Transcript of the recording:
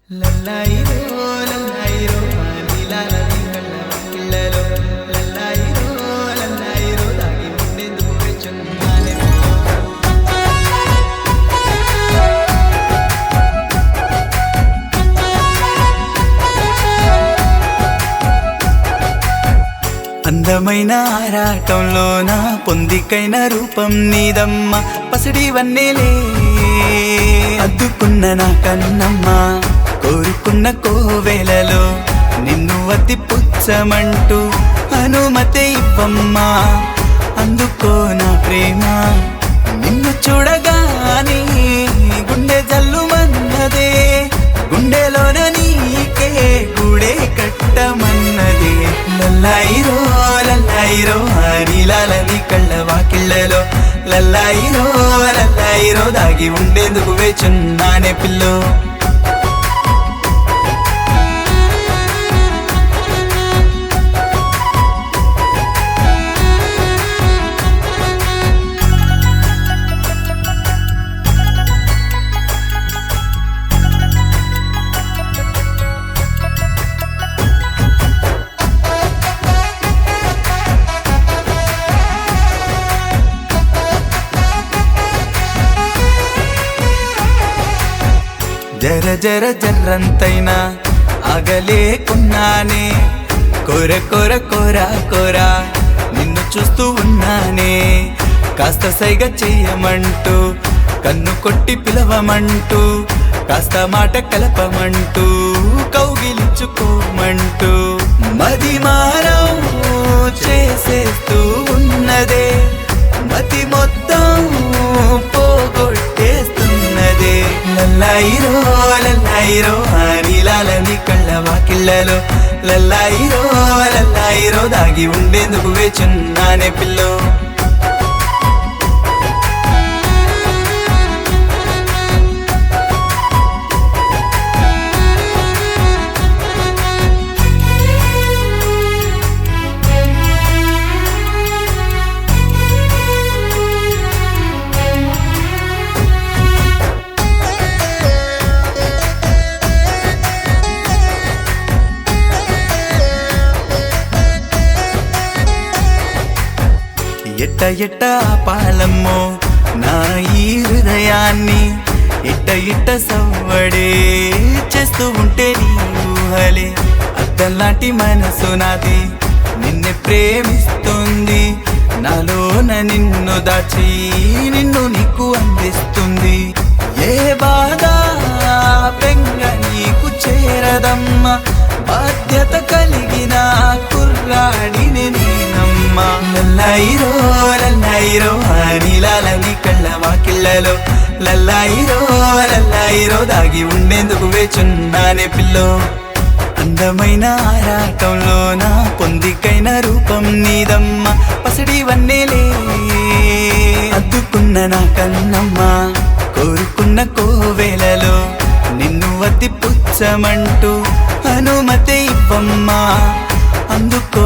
లల్లాయిరో లల్లాయిరో నీలాలది కళ్ళ పిల్లలో లల్లాయిరో లల్లాయిరో దాగి ఉండేందుకు వెచ్చున్నానే అందమైన ఆరాటంలోన పొందికైన రూపం నీదమ్మ పసిడి వన్నెలే అద్దుకున్న నా కన్నమ్మ కోరుకున్న కోవెలలో నిన్ను అతి పుచ్చమంటూ అనుమతి ఇవ్వమ్మా అందుకో నా ప్రేమ నిన్ను చూడగానే గుండె జల్లుమన్నదే గుండెలోన నీకే గుడే కట్టమన్నదే లల్లాయిరో లల్లాయిరో నీలాలని కళ్ళ వాకిళ్ళలో లల్లాయిరో లల్లాయిరో దాగి ఉండేందుకు వేచున్నానే పిల్లో జర జర జర్రంతైనా ఆగలేకున్నానే కోర కోర కోర కోర నిన్ను చూస్తూ ఉన్నానే కాస్త సైగ చెయ్యమంటూ కన్ను కొట్టి పిలవమంటూ కాస్త మాట కలపమంటూ కౌగిలించుకోమంటూ మది మారం చేసేస్తూ ఉన్నదే మతి మొత్తం పోగొట్టేస్తున్నదే లల్లాయిరో లల్లాయిరో నీలాలని కళ్ళ వాకిళ్ళలో లల్లాయిరో లల్లాయిరో దాగి ఉండేందుకు వేచున్నానే పిల్లో ఎట్ట ఎట్ట పాలమ్మో నా ఈ హృదయాన్ని ఇట్ట ఇట్ట సవ్వడే చేస్తూ ఉంటే నీ ఊహలే అద్దలాంటి మనసు నాది నిన్నే ప్రేమిస్తుంది నాలోన నిన్ను దాచి నిన్ను నీకు అందిస్తుంది ఏ బాధ బెంగ నీకు చేరదమ్మ బాధ్యత కలిగిన కుర్రాడిని నేనమ్మా లల్లాయిరో లల్లాయిరో నీలాలని కళ్ళ వాకిళ్ళలో లల్లాయిరో లల్లాయిరో దాగి ఉండేందుకు వేచున్నానే పిల్లో అందమైన ఆరాటంలోన పొందికైన రూపం నీదమ్మ పసిడి వన్నెలే అద్దుకున్న నా కన్నమ్మ కోరుకున్న కోవెలలో నిన్ను అతి పుచ్చమంటూ అనుమతి ఇవ్వమ్మా అందుకో